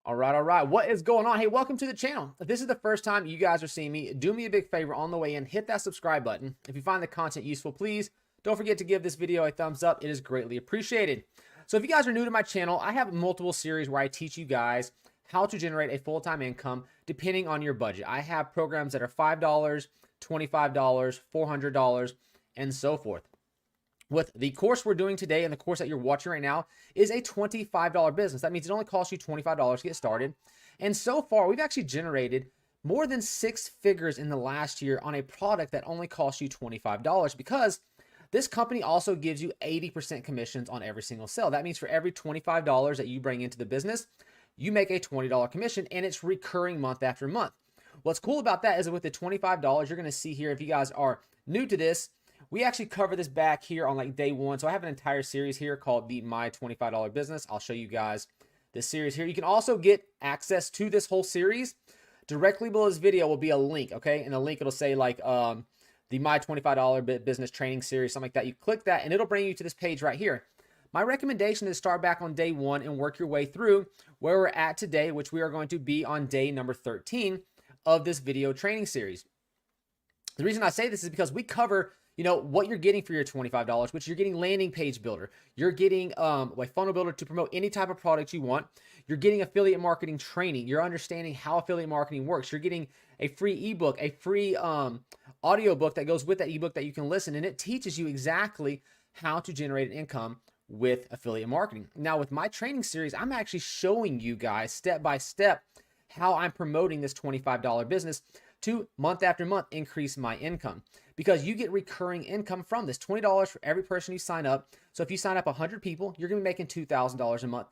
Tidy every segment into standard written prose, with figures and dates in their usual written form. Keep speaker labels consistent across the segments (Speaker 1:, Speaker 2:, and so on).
Speaker 1: All right. What is going on? Hey, welcome to the channel. If this is the first time you guys are seeing me, do me a big favor on the way in, hit that subscribe button. If you find the content useful, please don't forget to give this video a thumbs up. It is greatly appreciated. So if you guys are new to my channel, I have multiple series where I teach you guys how to generate a full-time income depending on your budget. I have programs that are $5, $25, $400, and so forth. With the course we're doing today and the course that you're watching right now is a $25 business. That means it only costs you $25 to get started. And so far, we've actually generated more than 6 figures in the last year on a product that only costs you $25 because this company also gives you 80% commissions on every single sale. That means for every $25 that you bring into the business, you make a $20 commission and it's recurring month after month. What's cool about that is that with the $25, you're going to see here, if you guys are new to this, we actually cover this back here on like day one. So I have an entire series here called the My $25 Business. I'll show you guys this series here. You can also get access to this whole series. Directly below this video will be a link, okay? And the link, it'll say like the My $25 Business Training Series, something like that. You click that and it'll bring you to this page right here. My recommendation is start back on day one and work your way through where we're at today, which we are going to be on day number 13 of this video training series. The reason I say this is because we cover what you're getting for your $25, which you're getting landing page builder. You're getting like funnel builder to promote any type of product you want. You're getting affiliate marketing training. You're understanding how affiliate marketing works. You're getting a free ebook, a free audio book that goes with that ebook that you can listen. And it teaches you exactly how to generate an income with affiliate marketing. Now with my training series, I'm actually showing you guys step by step how I'm promoting this $25 business to month after month increase my income, because you get recurring income from this. $20 for every person you sign up. So if you sign up 100 people, you're going to be making $2,000 a month.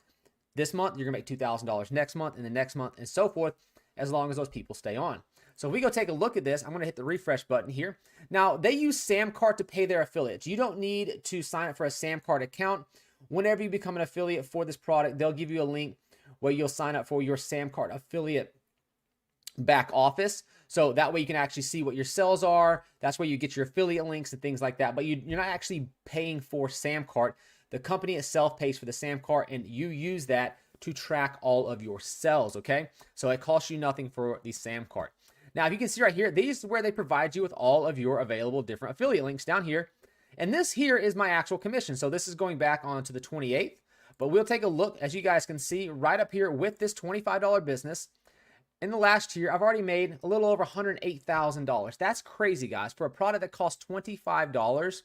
Speaker 1: This month, you're going to make $2,000 next month and the next month and so forth, as long as those people stay on. So if we go take a look at this, I'm going to hit the refresh button here. Now, they use Samcart to pay their affiliates. You don't need to sign up for a Samcart account. Whenever you become an affiliate for this product, they'll give you a link where you'll sign up for your Samcart affiliate back office. So that way you can actually see what your sales are. That's where you get your affiliate links and things like that. But you're not actually paying for Samcart. The company itself pays for the Samcart and you use that to track all of your sales, okay? So it costs you nothing for the Samcart. Now, if you can see right here, these is where they provide you with all of your available different affiliate links down here. And this here is my actual commission. So this is going back on to the 28th. But we'll take a look, as you guys can see, right up here with this $25 business. In the last year, I've already made a little over $108,000. That's crazy, guys, for a product that costs $25.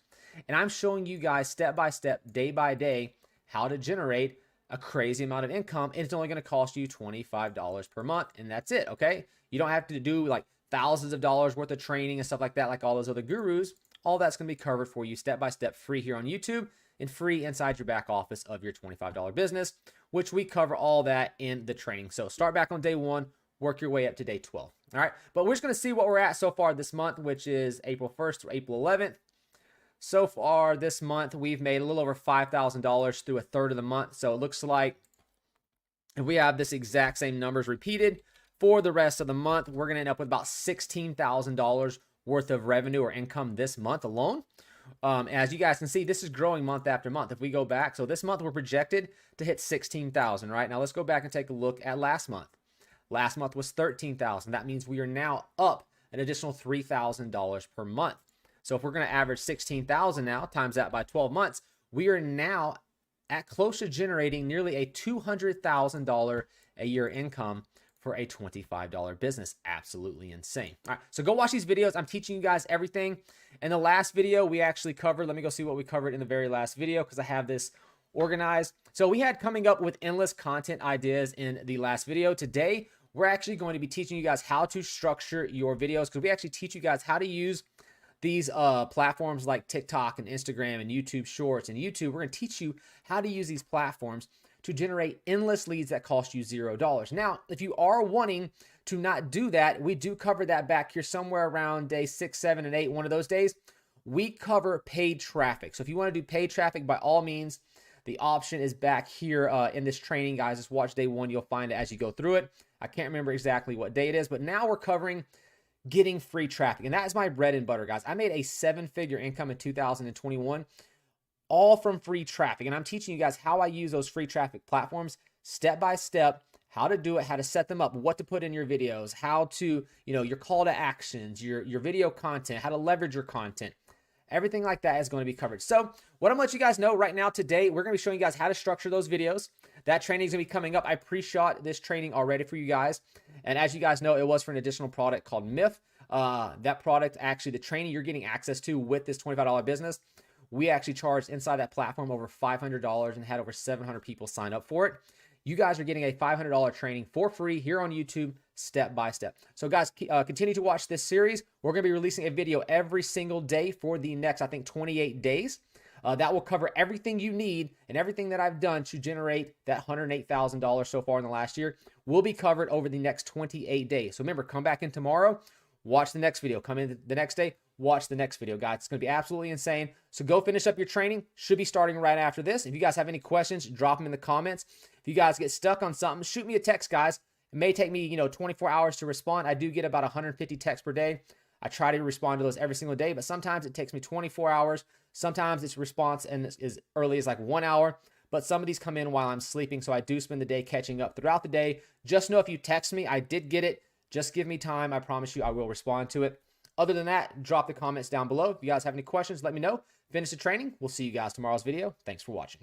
Speaker 1: And I'm showing you guys step by step, day by day, how to generate a crazy amount of income. And it's only going to cost you $25 per month. And that's it, okay? You don't have to do like thousands of dollars worth of training and stuff like that, like all those other gurus. All that's going to be covered for you step by step, free here on YouTube and free inside your back office of your $25 business, which we cover all that in the training. So start back on day one. Work your way up to day 12. All right. But we're just going to see what we're at so far this month, which is April 1st through April 11th. So far this month, we've made a little over $5,000 through a third of the month. So it looks like if we have this exact same numbers repeated for the rest of the month, we're going to end up with about $16,000 worth of revenue or income this month alone. As you guys can see, this is growing month after month. If we go back, so this month we're projected to hit 16,000, right? Now let's go back and take a look at last month. Last month was 13,000. That means we are now up an additional $3,000 per month. So if we're going to average 16,000 now, times that by 12 months, we are now at close to generating nearly a $200,000 a year income for a $25 business. Absolutely insane. All right, so go watch these videos. I'm teaching you guys everything. In the last video, we actually covered, let me go see what we covered in the very last video because I have this organized. So we had coming up with endless content ideas in the last video. Today, we're actually going to be teaching you guys how to structure your videos, because we actually teach you guys how to use these platforms like TikTok and Instagram and YouTube Shorts and YouTube. We're going to teach you how to use these platforms to generate endless leads that cost you $0. Now, if you are wanting to not do that, we do cover that back here somewhere around day 6, 7, and 8. One of those days, we cover paid traffic. So if you want to do paid traffic, by all means, the option is back here in this training, guys. Just watch day one. You'll find it as you go through it. I can't remember exactly what day it is, but now we're covering getting free traffic. And that is my bread and butter, guys. I made a 7-figure income in 2021, all from free traffic. And I'm teaching you guys how I use those free traffic platforms step by step, how to do it, how to set them up, what to put in your videos, how to, your call to actions, your video content, how to leverage your content. Everything like that is going to be covered. So what I'm going to let you guys know right now today, we're going to be showing you guys how to structure those videos. That training is going to be coming up. I pre-shot this training already for you guys. And as you guys know, it was for an additional product called Myth. That product, actually, the training you're getting access to with this $25 business, we actually charged inside that platform over $500 and had over 700 people sign up for it. You guys are getting a $500 training for free here on YouTube, step by step. So guys, continue to watch this series. We're going to be releasing a video every single day for the next, I think, 28 days. That will cover everything you need, and everything that I've done to generate that $108,000 so far in the last year will be covered over the next 28 days. So remember, come back in tomorrow, watch the next video. Come in the next day, watch the next video, guys. It's going to be absolutely insane. So go finish up your training. Should be starting right after this. If you guys have any questions, drop them in the comments. If you guys get stuck on something, shoot me a text, guys. It may take me, 24 hours to respond. I do get about 150 texts per day. I try to respond to those every single day, but sometimes it takes me 24 hours. Sometimes it's response and as early as like 1 hour, but some of these come in while I'm sleeping. So I do spend the day catching up throughout the day. Just know if you text me, I did get it. Just give me time. I promise you I will respond to it. Other than that, drop the comments down below. If you guys have any questions, let me know. Finish the training. We'll see you guys tomorrow's video. Thanks for watching.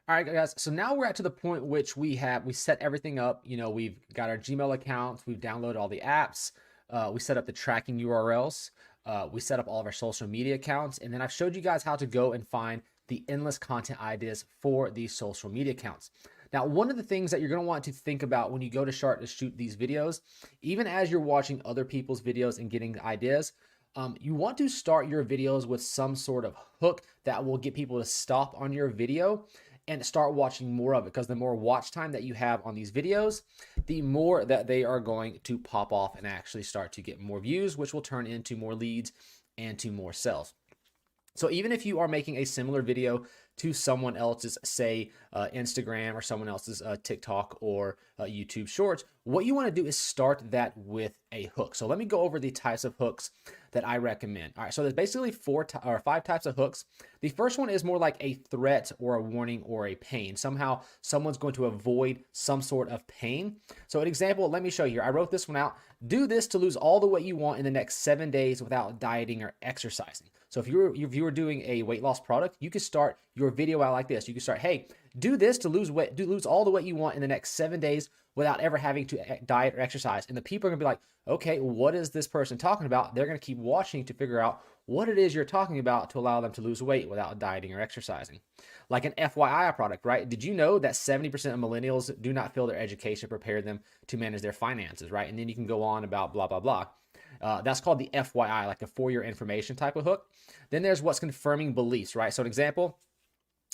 Speaker 1: All right, guys. So now we're at to the point which we set everything up. We've got our Gmail accounts. We've downloaded all the apps. We set up the tracking URLs. We set up all of our social media accounts. And then I've showed you guys how to go and find the endless content ideas for these social media accounts. Now, one of the things that you're going to want to think about when you go to start to shoot these videos, even as you're watching other people's videos and getting ideas, you want to start your videos with some sort of hook that will get people to stop on your video and start watching more of it, because the more watch time that you have on these videos, the more that they are going to pop off and actually start to get more views, which will turn into more leads and to more sales. So even if you are making a similar video to someone else's, say, Instagram or someone else's TikTok or YouTube Shorts, what you want to do is start that with a hook. So let me go over the types of hooks that I recommend. All right, so there's basically 5 types of hooks. The first one is more like a threat or a warning or a pain. Somehow someone's going to avoid some sort of pain. So an example, let me show you here. I wrote this one out. Do this to lose all the weight you want in the next 7 days without dieting or exercising. So if you were doing a weight loss product, you could start your video out like this. You could start, hey, do this to lose weight, lose all the weight you want in the next 7 days without ever having to diet or exercise. And the people are gonna be like, okay, what is this person talking about? They're gonna keep watching to figure out what it is you're talking about to allow them to lose weight without dieting or exercising. Like an FYI product, right? Did you know that 70% of millennials do not feel their education prepared them to manage their finances, right? And then you can go on about blah, blah, blah. That's called the FYI, like a for your information type of hook. Then there's what's confirming beliefs, right? So an example,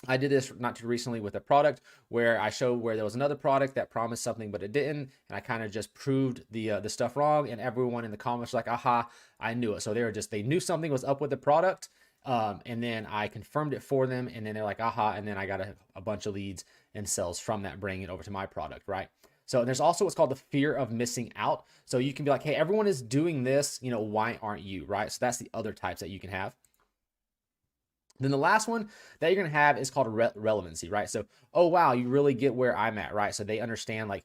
Speaker 1: I did this not too recently with a product where I showed where there was another product that promised something, but it didn't. And I kind of just proved the stuff wrong. And everyone in the comments was like, aha, I knew it. So they knew something was up with the product. And then I confirmed it for them. And then they're like, aha. And then I got a bunch of leads and sales from that, bringing it over to my product, right? So there's also what's called the fear of missing out. So you can be like, hey, everyone is doing this, why aren't you, right? So that's the other types that you can have. Then the last one that you're going to have is called relevancy, right? So, oh, wow, you really get where I'm at, right? So they understand, like,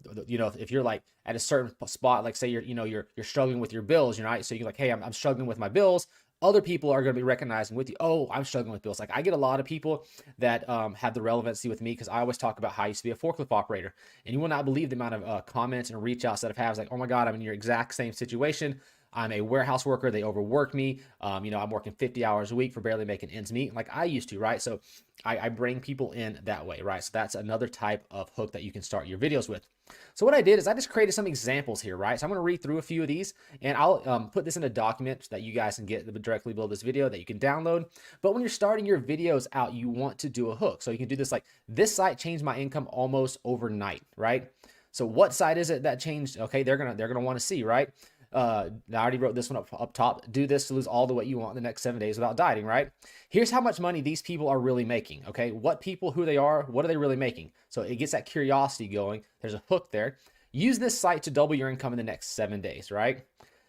Speaker 1: if you're like at a certain spot, like say you're struggling with your bills, right? So you're like, hey, I'm struggling with my bills. Other people are going to be recognizing with you, oh, I'm struggling with bills. Like I get a lot of people that have the relevancy with me because I always talk about how I used to be a forklift operator. And you will not believe the amount of comments and reach outs that I've had. It's like, oh my God, I'm in your exact same situation. I'm a warehouse worker. They overwork me. I'm working 50 hours a week for barely making ends meet like I used to, right? So I bring people in that way, right? So that's another type of hook that you can start your videos with. So what I did is I just created some examples here, right? So I'm going to read through a few of these and I'll put this in a document that you guys can get directly below this video that you can download. But when you're starting your videos out, you want to do a hook. So you can do this like, this site changed my income almost overnight, right? So what site is it that changed? Okay, they're gonna want to see, right? I already wrote this one up top. Do this to lose all the weight you want in the next 7 days without dieting, right? Here's how much money these people are really making, okay? What people, who they are, what are they really making? So it gets that curiosity going. There's a hook there. Use this site to double your income in the next 7 days, right?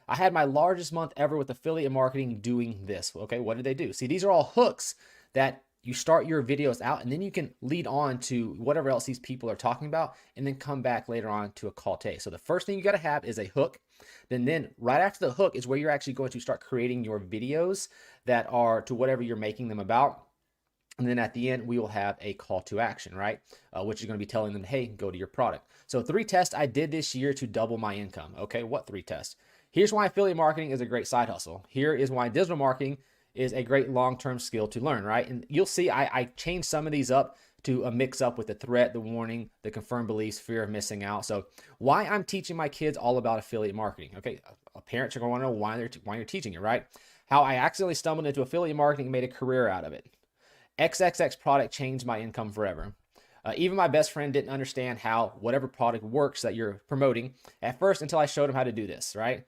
Speaker 1: I had my largest month ever with affiliate marketing doing this, okay? What did they do? See, these are all hooks that you start your videos out, and then you can lead on to whatever else these people are talking about, and then come back later on to a call to action. So the first thing you got to have is a hook. Then right after the hook is where you're actually going to start creating your videos that are to whatever you're making them about. And then at the end, we will have a call to action, right? Which is going to be telling them, hey, go to your product. So 3 tests I did this year to double my income. Okay, what 3 tests? Here's why affiliate marketing is a great side hustle. Here is why digital marketing is a great long-term skill to learn, right? And you'll see I changed some of these up to mix up with the threat, the warning, the confirmed beliefs, fear of missing out. So why I'm teaching my kids all about affiliate marketing. Okay, parents are going to want to know why you're teaching it, right? How I accidentally stumbled into affiliate marketing and made a career out of it. XXX product changed my income forever. Even my best friend didn't understand how whatever product works that you're promoting at first until I showed him how to do this, right?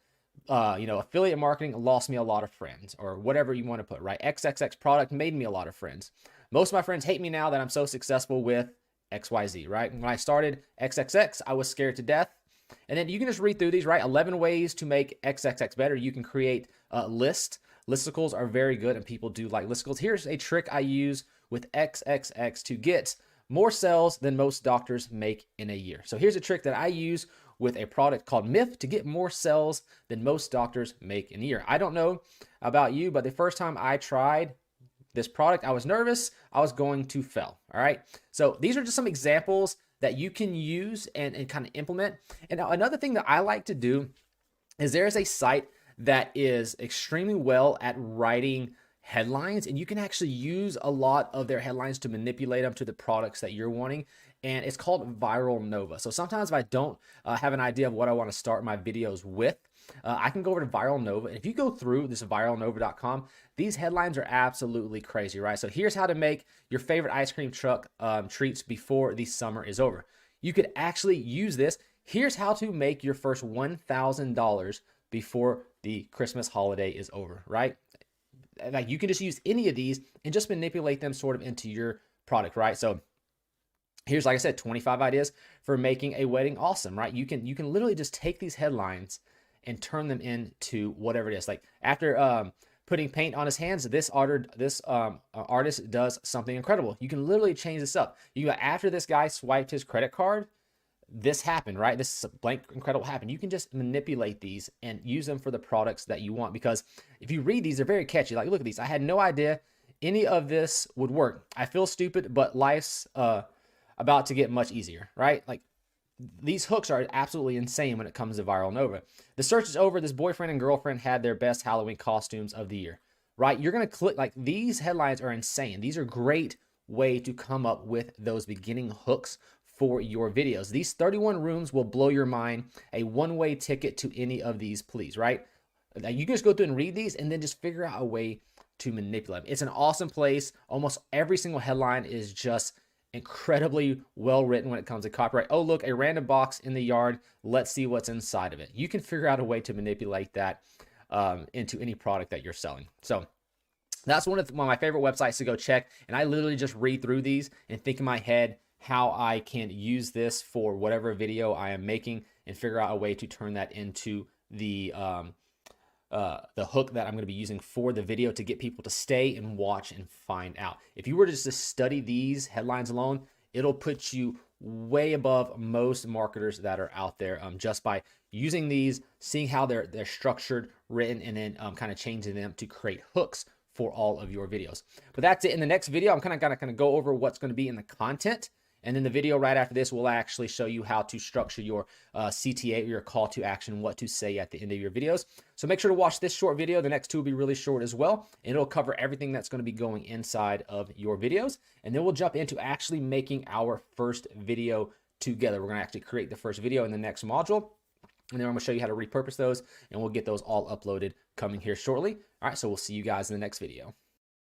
Speaker 1: Affiliate marketing lost me a lot of friends, or whatever you want to put, right? XXX product made me a lot of friends. Most of my friends hate me now that I'm so successful with XYZ, right? When I started XXX, I was scared to death. And then you can just read through these, right? 11 ways to make XXX better. You can create a list. Listicles are very good, and people do like listicles. Here's a trick I use with XXX to get more sales than most doctors make in a year. So here's a trick that I use with a product called Myth to get more sales than most doctors make in a year. I don't know about you, but the first time I tried this product, I was nervous. I was going to fail. All right. So these are just some examples that you can use and kind of implement. And now another thing that I like to do is there's a site that is extremely well at writing headlines, and you can actually use a lot of their headlines to manipulate them to the products that you're wanting. And it's called Viral Nova. So sometimes if I don't have an idea of what I want to start my videos with, I can go over to Viral Nova. And if you go through this viralnova.com, these headlines are absolutely crazy, right? So here's how to make your favorite ice cream truck treats before the summer is over. You could actually use this. Here's how to make your first $1,000 before the Christmas holiday is over, right? Like you can just use any of these and just manipulate them sort of into your product, right? So here's, like I said, 25 ideas for making a wedding awesome, right? You can literally just take these headlines and turn them into whatever it is. Like after putting paint on his hands, this artist does something incredible. You can literally change this up. You go, after this guy swiped his credit card, this happened, right? This is a blank incredible happened. You can just manipulate these and use them for the products that you want, because if you read these, they're very catchy. Like, look at these. I had no idea any of this would work. I feel stupid, but life's about to get much easier, right? Like these hooks are absolutely insane when it comes to Viral Nova. The search is over. This boyfriend and girlfriend had their best Halloween costumes of the year, right? You're going to click, like, these headlines are insane. These are great way to come up with those beginning hooks for your videos. These 31 rooms will blow your mind. A one-way ticket to any of these, please, right? Now you can just go through and read these and then just figure out a way to manipulate them. It's an awesome place. Almost every single headline is just incredibly well written when it comes to copyright. Oh, look, a random box in the yard. Let's see what's inside of it. You can figure out a way to manipulate that into any product that you're selling. So that's one of my favorite websites to go check. And I literally just read through these and think in my head how I can use this for whatever video I am making and figure out a way to turn that into the hook that I'm going to be using for the video to get people to stay and watch and find out. If you were just to study these headlines alone, it'll put you way above most marketers that are out there just by using these, seeing how they're structured, written, and then kind of changing them to create hooks for all of your videos. But that's it. In the next video, I'm kind of going to go over what's going to be in the content. And then the video right after this will actually show you how to structure your CTA, or your call to action, what to say at the end of your videos. So make sure to watch this short video. The next two will be really short as well. And it'll cover everything that's going to be going inside of your videos. And then we'll jump into actually making our first video together. We're going to actually create the first video in the next module. And then I'm going to show you how to repurpose those. And we'll get those all uploaded coming here shortly. All right, so we'll see you guys in the next video.